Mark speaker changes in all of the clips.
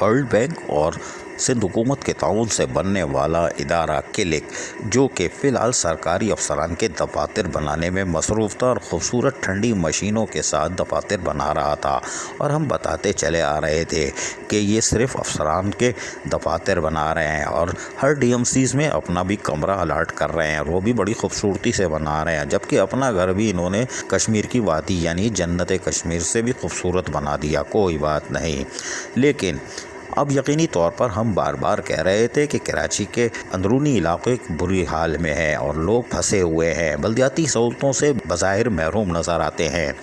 Speaker 1: World bank और सिंध हुकूमत के ताउन से बनने वाला इदारा क्लिक, जो कि फ़िलहाल सरकारी अफसरान के दफातर बनाने में मसरूफ़ था और ख़ूबसूरत ठंडी मशीनों के साथ दफातर बना रहा था। और हम बताते चले आ रहे थे कि ये सिर्फ़ अफसरान के दफातर बना रहे हैं और हर DMCs में अपना भी कमरा अलाट कर रहे हैं और वो भी बड़ी खूबसूरती से बना रहे हैं, जबकि अपना घर भी इन्होंने कश्मीर की वादी यानी जन्नत कश्मीर से भी खूबसूरत बना दिया। कोई बात नहीं, लेकिन अब यकीनी तौर पर हम बार बार कह रहे थे कि कराची के अंदरूनी इलाके बुरी हाल में है और लोग फंसे हुए हैं, बल्दियाती सहूलतों से बज़ाहिर महरूम नज़र आते हैं।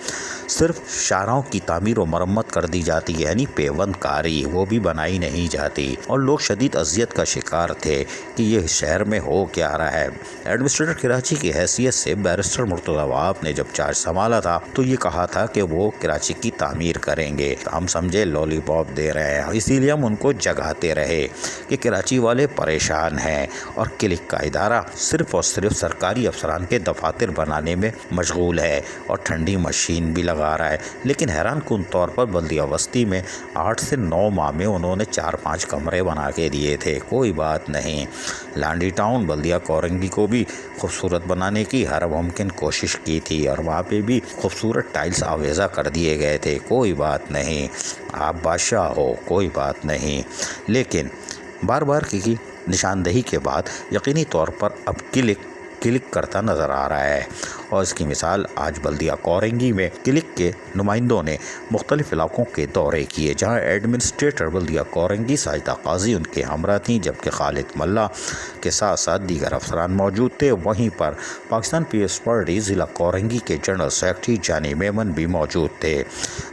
Speaker 1: सिर्फ शाहराहों की तामीर व मरम्मत कर दी जाती है, यानी पेवंद कारी वो भी बनाई नहीं जाती, और लोग शदीद अजियत का शिकार थे कि ये शहर में हो क्या रहा है। एडमिनिस्ट्रेटर कराची की हैसियत से बैरिस्टर मुर्तज़ा वहाब ने जब चार्ज संभाला था तो ये कहा था कि वो कराची की तामीर करेंगे। हम समझे लॉलीपॉप दे रहे हैं, इसीलिए हम उनको जगाते रहे कि कराची वाले परेशान हैं और क्लिक का इदारा सिर्फ और सिर्फ सरकारी अफसरान के दफातर बनाने में मशगूल है और ठंडी मशीन भी लगा रहा है। लेकिन हैरान कुन तौर पर बल्दिया बस्ती में 8 से 9 माह में उन्होंने 4-5 कमरे बना के दिए थे। कोई बात नहीं, लांडी टाउन बल्दिया कोरंगी को भी खूबसूरत बनाने की हर मुमकिन कोशिश की थी और वहाँ पे भी खूबसूरत टाइल्स आवेज़ा कर दिए गए थे। कोई बात नहीं, आप बादशाह हो, कोई बात नहीं। लेकिन बार बार की निशानदही के बाद यकीनी तौर पर अब क्लिक करता नज़र आ रहा है और इसकी मिसाल आज बल्दिया कोरंगी में क्लिक के नुमाइंदों ने मुख्तलिफ इलाकों के दौरे किए, जहां एडमिनिस्ट्रेटर बल्दिया कोरंगी साजिदा काजी उनके हमरा थीं, जबकि खालिद मल्ला के साथ साथ दीगर अफसरान मौजूद थे। वहीं पर पाकिस्तान पीपल्स पार्टी ज़िला कोरंगी के जनरल सेक्रेटरी जानी मेमन भी मौजूद थे,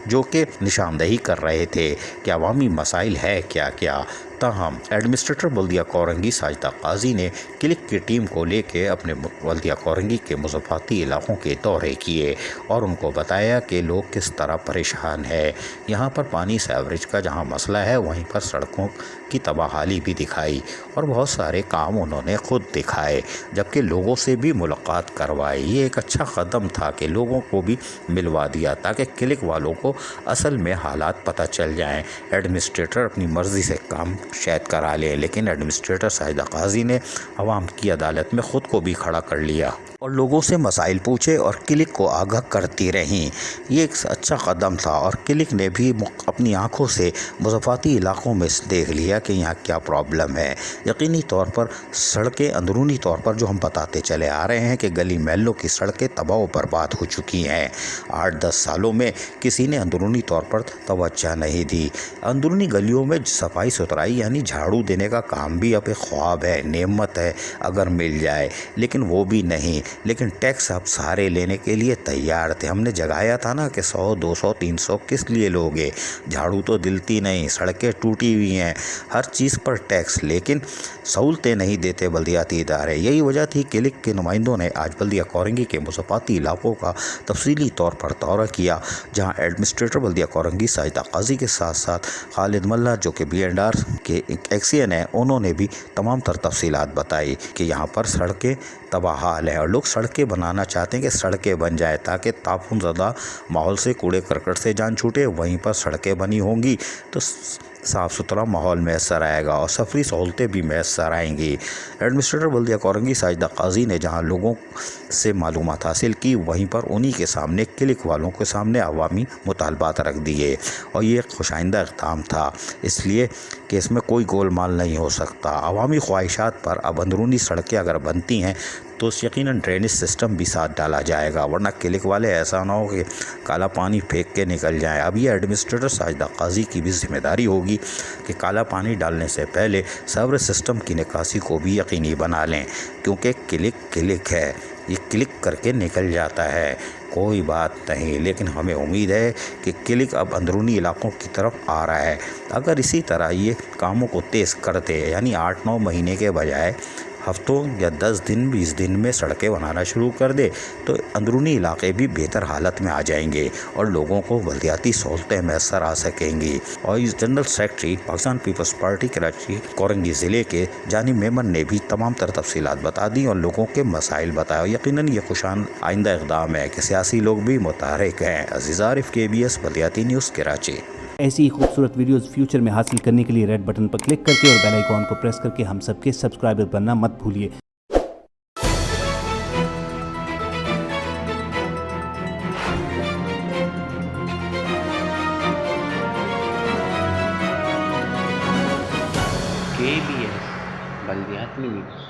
Speaker 1: जो कि निशानदही कर रहे थे कि अवामी मसाइल है क्या क्या। ताहम एडमिनिस्ट्रेटर बल्दिया कोरंगी साजिदा काजी ने क्लिक की टीम को लेके अपने बल्दिया कोरंगी के मुज़फ़्फ़राती इलाकों के दौरे किए और उनको बताया कि लोग किस तरह परेशान है। यहाँ पर पानी सीवरेज का जहाँ मसला है, वहीं पर सड़कों की तबाहाली भी दिखाई और बहुत सारे काम उन्होंने खुद दिखाए, जबकि लोगों से भी मुलाकात करवाई। ये एक अच्छा कदम था कि लोगों को भी मिलवा दिया ताकि क्लिक वालों को असल में हालात पता चल जाएं। एडमिनिस्ट्रेटर अपनी मर्ज़ी से काम शायद करा ले, लेकिन एडमिनिस्ट्रेटर साजिदा काजी ने अवाम की अदालत में ख़ुद को भी खड़ा कर लिया और लोगों से मसाइल पूछे और क्लिक को आगाह करती रहीं। ये एक अच्छा कदम था और क्लिक ने भी अपनी आंखों से मुज़फ़्फ़राती इलाकों में देख लिया कि यहाँ क्या प्रॉब्लम है। यकीनी तौर पर सड़कें अंदरूनी तौर पर जो हम बताते चले आ रहे हैं कि गली महलों की सड़कें तबाह व बर्बाद हो चुकी हैं। 8-10 सालों में किसी ने अंदरूनी तौर पर तवज्जो नहीं दी। अंदरूनी गलियों में सफाई सुथराई यानी झाड़ू देने का काम भी अब एक ख्वाब है, नेमत है अगर मिल जाए, लेकिन वो भी नहीं। लेकिन टैक्स आप सारे लेने के लिए तैयार थे। हमने जगाया था ना कि 100, 200, 300 किस लिए लोगे, झाड़ू तो दिलती नहीं, सड़कें टूटी हुई हैं, हर चीज़ पर टैक्स, लेकिन सहूलतें नहीं देते बल्दियाती इदारे। यही वजह थी क्लिक के नुमाइंदों ने आज बल्दिया कोरंगी के मुज़फ़्फ़राती इलाकों का तफसीली तौर पर दौरा किया, जहाँ एडमिनिस्ट्रेटर बल्दिया कोरंगी साजिदा काजी के साथ साथ खालिद मल्ला जो कि B&R के एक्सियन हैं, उन्होंने भी तमाम तर तफसीलात बताई कि यहाँ पर सड़कें तबाहाल है और लोग सड़कें बनाना चाहते हैं कि सड़कें बन जाए ताकि ताफुन ज़दा माहौल से, कूड़े करकट से जान छूटे। वहीं पर सड़कें बनी होंगी तो साफ़ सुथरा माहौल मैसर आएगा और सफरी सहूलतें भी मैसर आएंगी। एडमिनिस्ट्रेटर बल्दिया कोरंगी साजिदा काजी ने जहां लोगों से मालूमात हासिल की, वहीं पर उन्हीं के सामने क्लिक वालों के सामने अवामी मुतालबात रख दिए और ये खुशाइंदा इक़दाम था, इसलिए कि इसमें कोई गोलमाल नहीं हो सकता। अवामी ख्वाहिशात पर अब अंदरूनी सड़कें अगर बनती हैं तो यकीनन ड्रेनेज सिस्टम भी साथ डाला जाएगा, वरना क्लिक वाले ऐसा ना हो कि काला पानी फेंक के निकल जाए। अब ये एडमिनिस्ट्रेटर साजिदा काजी की भी जिम्मेदारी होगी कि काला पानी डालने से पहले सीवरेज सिस्टम की निकासी को भी यकीनी बना लें, क्योंकि क्लिक है, ये क्लिक करके निकल जाता है। कोई बात नहीं, लेकिन हमें उम्मीद है कि क्लिक अब अंदरूनी इलाकों की तरफ आ रहा है। अगर इसी तरह ये कामों को तेज़ करते, यानी 8-9 महीने के बजाय हफ्तों या 10 दिन 20 दिन में सड़कें बनाना शुरू कर दे तो अंदरूनी इलाके भी बेहतर हालत में आ जाएंगे और लोगों को बल्दियाती सहूलतें मैसर आ सकेंगी। और इस general secretary Pakistan people's party Karachi Korangi ज़िले के जानी मेमन ने भी तमाम तर तफसीलात बता दी और लोगों के मसाइल बताए। यकीनन ये खुशान आइंदा इक़दाम है कि सियासी लोग भी मुतहरिक हैं। अज़ीज़ आरिफ, KBS बल्दियाती न्यूज़, कराची।
Speaker 2: ایسی ہی خوبصورت ویڈیوز فیوچر میں حاصل کرنے کے لیے ریڈ بٹن پر کلک کر کے اور بیل آئیکن کو پریس کر کے ہم سب کے سبسکرائبر بننا مت بھولیے۔
Speaker 3: KBS بلدیاتی نیوز۔